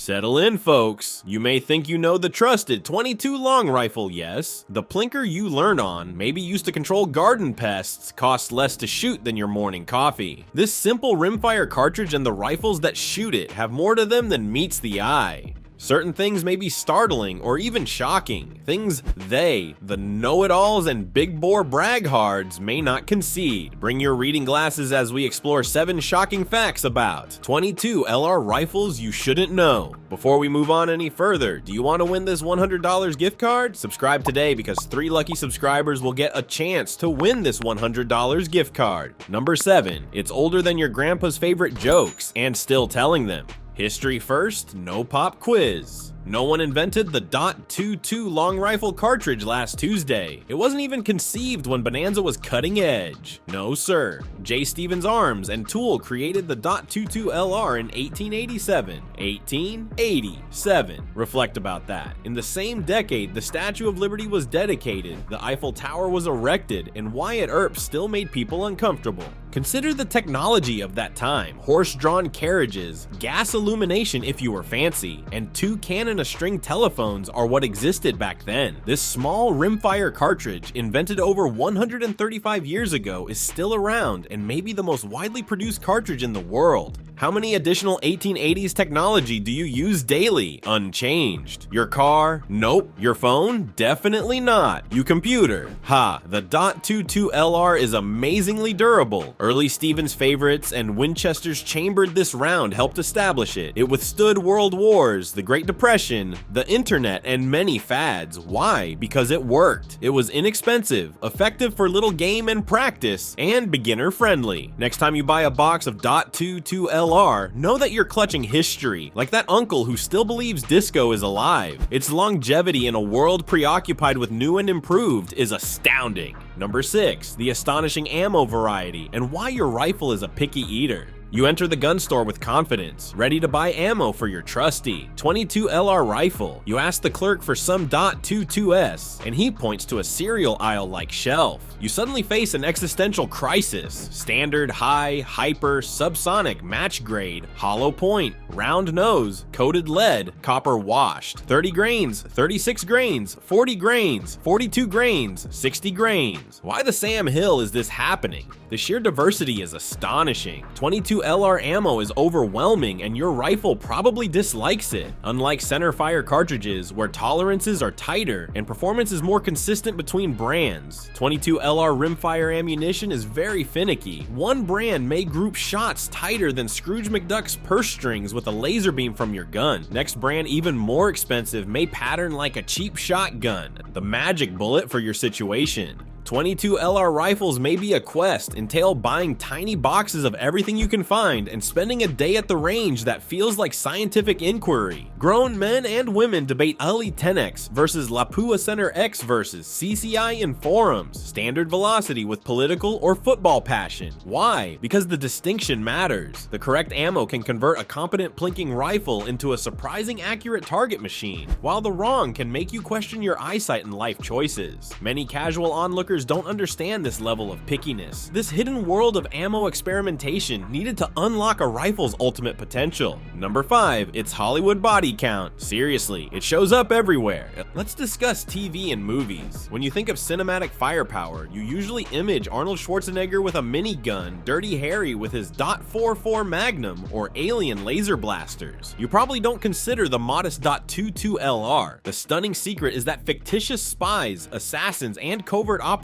Settle in, folks. You may think you know the trusted 22 long rifle, yes. The plinker you learned on, maybe used to control garden pests, costs less to shoot than your morning coffee. This simple rimfire cartridge and the rifles that shoot it have more to them than meets the eye. Certain things may be startling or even shocking. Things the know-it-alls and big-bore braghards may not concede. Bring your reading glasses as we explore 7 shocking facts about 22 LR rifles you shouldn't know. Before we move on any further, do you want to win this $100 gift card? Subscribe today because 3 lucky subscribers will get a chance to win this $100 gift card. Number 7. It's older than your grandpa's favorite jokes and still telling them. History first, no pop quiz. No one invented the .22 long rifle cartridge last Tuesday. It wasn't even conceived when Bonanza was cutting edge. No sir. J. Stevens Arms and Tool created the .22 LR in 1887. 1887. Reflect about that. In the same decade, the Statue of Liberty was dedicated, the Eiffel Tower was erected, and Wyatt Earp still made people uncomfortable. Consider the technology of that time. Horse-drawn carriages, gas illumination if you were fancy, and 2 cannon-a-string telephones are what existed back then. This small rimfire cartridge, invented over 135 years ago, is still around and may be the most widely produced cartridge in the world. How many additional 1880s technology do you use daily? Unchanged. Your car? Nope. Your phone? Definitely not. You computer? Ha, the .22 LR is amazingly durable. Early Stevens favorites and Winchester's chambered this round helped establish it. It withstood world wars, the Great Depression, the internet, and many fads. Why? Because it worked. It was inexpensive, effective for little game and practice, and beginner friendly. Next time you buy a box of .22 LR, know that you're clutching history, like that uncle who still believes disco is alive. Its longevity in a world preoccupied with new and improved is astounding. Number 6, the astonishing ammo variety and why your rifle is a picky eater. You enter the gun store with confidence, ready to buy ammo for your trusty 22 LR rifle. You ask the clerk for some .22s, and he points to a cereal aisle-like shelf. You suddenly face an existential crisis. Standard, high, hyper, subsonic, match grade, hollow point, round nose, coated lead, copper washed, 30 grains, 36 grains, 40 grains, 42 grains, 60 grains. Why the Sam Hill is this happening? The sheer diversity is astonishing. 22 LR ammo is overwhelming and your rifle probably dislikes it. Unlike centerfire cartridges where tolerances are tighter and performance is more consistent between brands, 22 LR rimfire ammunition is very finicky. One brand may group shots tighter than Scrooge McDuck's purse strings with a laser beam from your gun. Next brand, even more expensive, may pattern like a cheap shotgun, the magic bullet for your situation. 22 LR rifles may be a quest, entail buying tiny boxes of everything you can find and spending a day at the range that feels like scientific inquiry. Grown men and women debate Ali 10X versus Lapua Center X versus CCI in forums, standard velocity with political or football passion. Why? Because the distinction matters. The correct ammo can convert a competent plinking rifle into a surprising accurate target machine, while the wrong can make you question your eyesight and life choices. Many casual onlookers don't understand this level of pickiness. This hidden world of ammo experimentation needed to unlock a rifle's ultimate potential. Number 5, it's Hollywood body count. Seriously, it shows up everywhere. Let's discuss TV and movies. When you think of cinematic firepower, you usually image Arnold Schwarzenegger with a minigun, Dirty Harry with his .44 Magnum, or alien laser blasters. You probably don't consider the modest .22 LR. The stunning secret is that fictitious spies, assassins, and covert operators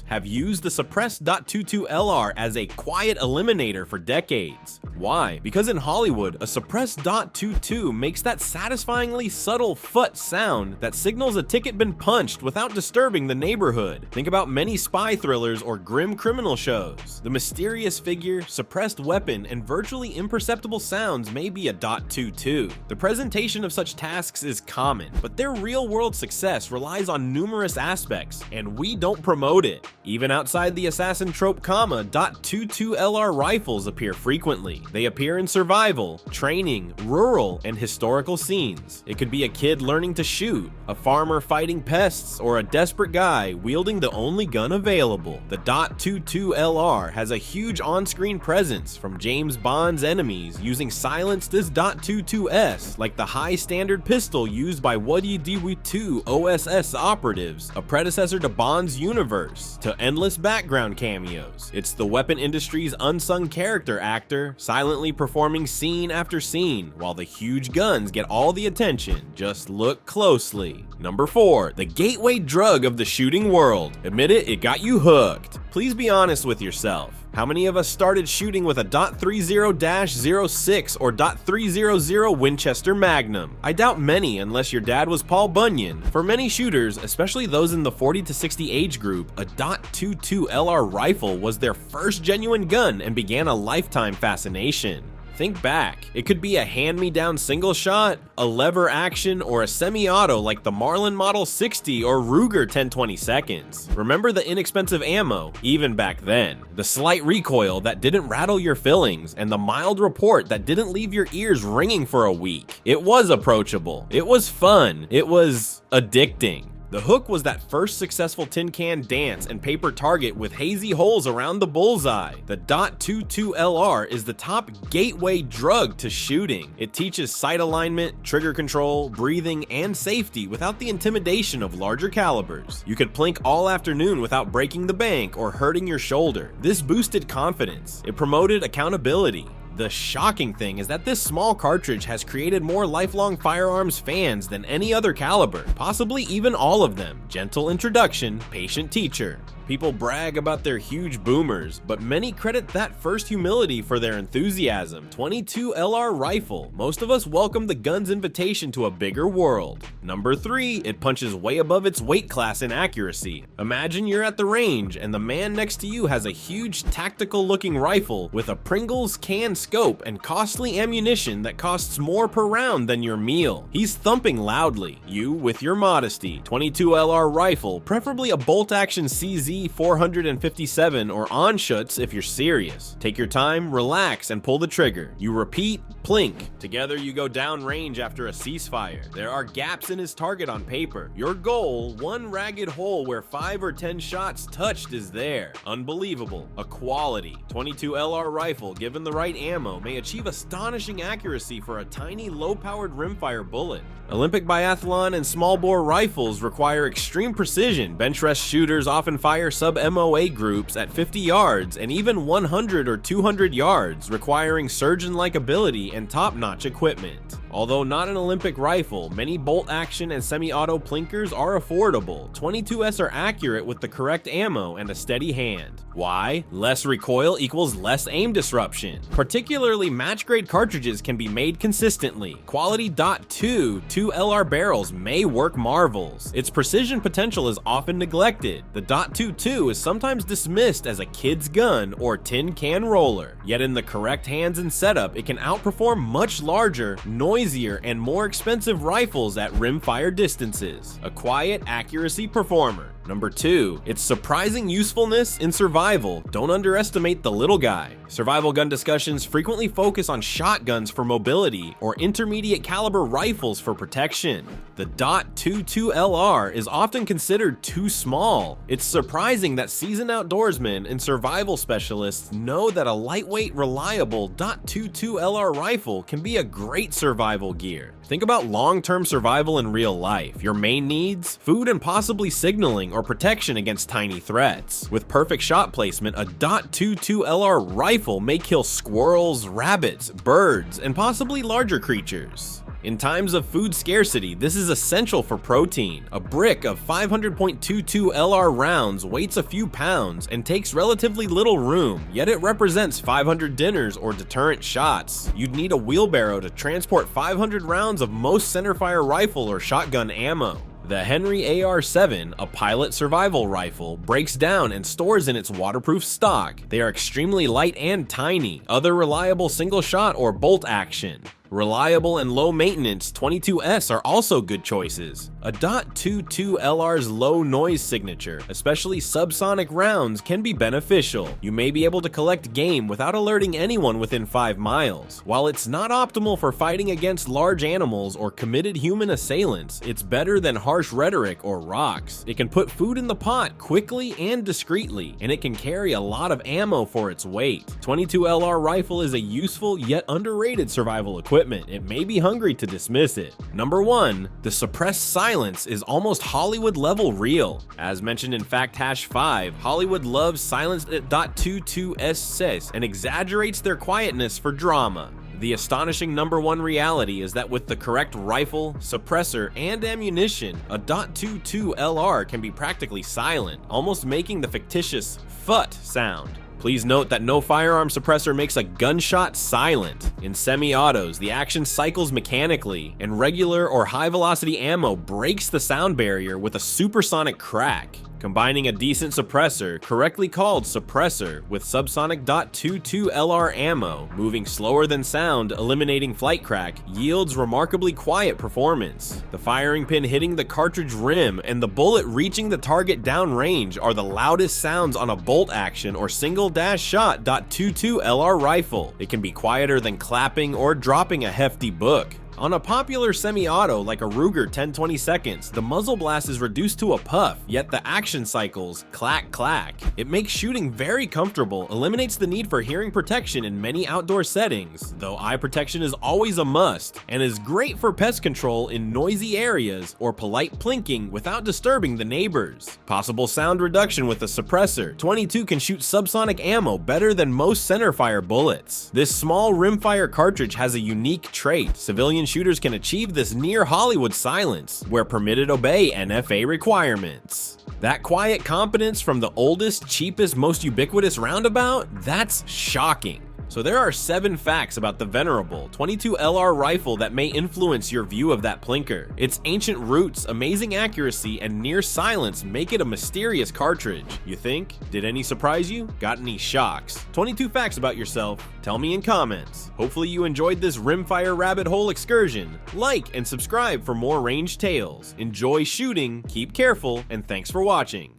have used the suppressed .22 LR as a quiet eliminator for decades. Why? Because in Hollywood, a suppressed .22 makes that satisfyingly subtle "phut" sound that signals a ticket been punched without disturbing the neighborhood. Think about many spy thrillers or grim criminal shows. The mysterious figure, suppressed weapon, and virtually imperceptible sounds may be a .22. The presentation of such tasks is common, but their real-world success relies on numerous aspects, and we don't promote promote it. Even outside the assassin trope, .22 LR rifles appear frequently. They appear in survival, training, rural, and historical scenes. It could be a kid learning to shoot, a farmer fighting pests, or a desperate guy wielding the only gun available. The .22 LR has a huge on-screen presence, from James Bond's enemies using silenced as .22S, like the high-standard pistol used by WD2 OSS operatives, a predecessor to Bond's universe, to endless background cameos. It's the weapon industry's unsung character actor, silently performing scene after scene, while the huge guns get all the attention. Just look closely. Number 4, the gateway drug of the shooting world. Admit it, it got you hooked. Please be honest with yourself. How many of us started shooting with a .30-06 or .300 Winchester Magnum? I doubt many, unless your dad was Paul Bunyan. For many shooters, especially those in the 40 to 60 age group, a .22 LR rifle was their first genuine gun and began a lifetime fascination. Think back. It could be a hand-me-down single shot, a lever action, or a semi-auto like the Marlin Model 60 or Ruger 10/22. Remember the inexpensive ammo, even back then, the slight recoil that didn't rattle your fillings, and the mild report that didn't leave your ears ringing for a week. It was approachable. It was fun. It was addicting. The hook was that first successful tin can dance and paper target with hazy holes around the bullseye. The .22 LR is the top gateway drug to shooting. It teaches sight alignment, trigger control, breathing, and safety without the intimidation of larger calibers. You could plink all afternoon without breaking the bank or hurting your shoulder. This boosted confidence. It promoted accountability. The shocking thing is that this small cartridge has created more lifelong firearms fans than any other caliber, possibly even all of them. Gentle introduction, patient teacher. People brag about their huge boomers, but many credit that first humility for their enthusiasm. .22 LR rifle. Most of us welcome the gun's invitation to a bigger world. Number 3, it punches way above its weight class in accuracy. Imagine you're at the range and the man next to you has a huge tactical looking rifle with a Pringles can scope and costly ammunition that costs more per round than your meal. He's thumping loudly. You, with your modesty, .22 LR rifle, preferably a bolt action CZ 457 or Anschutz if you're serious. Take your time, relax, and pull the trigger. You repeat, plink. Together you go down range after a ceasefire. There are gaps in his target on paper. Your goal, one ragged hole where 5 or 10 shots touched, is there. Unbelievable. A quality. .22 LR rifle, given the right ammo, may achieve astonishing accuracy for a tiny, low-powered rimfire bullet. Olympic biathlon and small bore rifles require extreme precision. Bench rest shooters often fire sub-MOA groups at 50 yards and even 100 or 200 yards, requiring surgeon-like ability and top-notch equipment. Although not an Olympic rifle, many bolt action and semi-auto plinkers are affordable. .22s are accurate with the correct ammo and a steady hand. Why? Less recoil equals less aim disruption. Particularly match-grade cartridges can be made consistently. Quality .22 LR barrels may work marvels. Its precision potential is often neglected. The .22 is sometimes dismissed as a kid's gun or tin can roller. Yet in the correct hands and setup, it can outperform much larger, noisier, and more expensive rifles at rimfire distances. A quiet accuracy performer. Number 2, its surprising usefulness in survival. Don't underestimate the little guy. Survival gun discussions frequently focus on shotguns for mobility or intermediate caliber rifles for protection. The .22 LR is often considered too small. It's surprising that seasoned outdoorsmen and survival specialists know that a lightweight, reliable .22 LR rifle can be a great survival gear. Think about long-term survival in real life. Your main needs? Food and possibly signaling or protection against tiny threats. With perfect shot placement, a .22 LR rifle may kill squirrels, rabbits, birds, and possibly larger creatures. In times of food scarcity, this is essential for protein. A brick of 500.22 LR rounds weighs a few pounds and takes relatively little room, yet it represents 500 dinners or deterrent shots. You'd need a wheelbarrow to transport 500 rounds of most centerfire rifle or shotgun ammo. The Henry AR-7, a pilot survival rifle, breaks down and stores in its waterproof stock. They are extremely light and tiny. Other reliable single shot or bolt action. Reliable and low maintenance 22S are also good choices. A .22 LR's low noise signature, especially subsonic rounds, can be beneficial. You may be able to collect game without alerting anyone within 5 miles. While it's not optimal for fighting against large animals or committed human assailants, it's better than harsh rhetoric or rocks. It can put food in the pot quickly and discreetly, and it can carry a lot of ammo for its weight. 22 LR rifle is a useful yet underrated survival equipment. It may be hungry to dismiss it. Number 1. The suppressed silence is almost Hollywood level real. As mentioned in Fact Hash 5, Hollywood loves silenced .22S and exaggerates their quietness for drama. The astonishing number 1 reality is that with the correct rifle, suppressor, and ammunition, a .22 LR can be practically silent, almost making the fictitious "phut" sound. Please note that no firearm suppressor makes a gunshot silent. In semi-autos, the action cycles mechanically, and regular or high-velocity ammo breaks the sound barrier with a supersonic crack. Combining a decent suppressor, correctly called suppressor, with subsonic .22 LR ammo, moving slower than sound, eliminating flight crack, yields remarkably quiet performance. The firing pin hitting the cartridge rim and the bullet reaching the target downrange are the loudest sounds on a bolt action or single dash shot .22 LR rifle. It can be quieter than clapping or dropping a hefty book. On a popular semi-auto like a Ruger 10/22, the muzzle blast is reduced to a puff, yet the action cycles clack-clack. It makes shooting very comfortable, eliminates the need for hearing protection in many outdoor settings, though eye protection is always a must, and is great for pest control in noisy areas or polite plinking without disturbing the neighbors. Possible sound reduction with a suppressor. 22 can shoot subsonic ammo better than most centerfire bullets. This small rimfire cartridge has a unique trait. Civilian shooters can achieve this near Hollywood silence, where permitted obey NFA requirements. That quiet competence from the oldest, cheapest, most ubiquitous roundabout? That's shocking. So there are 7 facts about the venerable 22 LR rifle that may influence your view of that plinker. Its ancient roots, amazing accuracy, and near silence make it a mysterious cartridge. You think? Did any surprise you? Got any shocks? 22 facts about yourself? Tell me in comments. Hopefully you enjoyed this rimfire rabbit hole excursion. Like and subscribe for more range tales. Enjoy shooting, keep careful, and thanks for watching.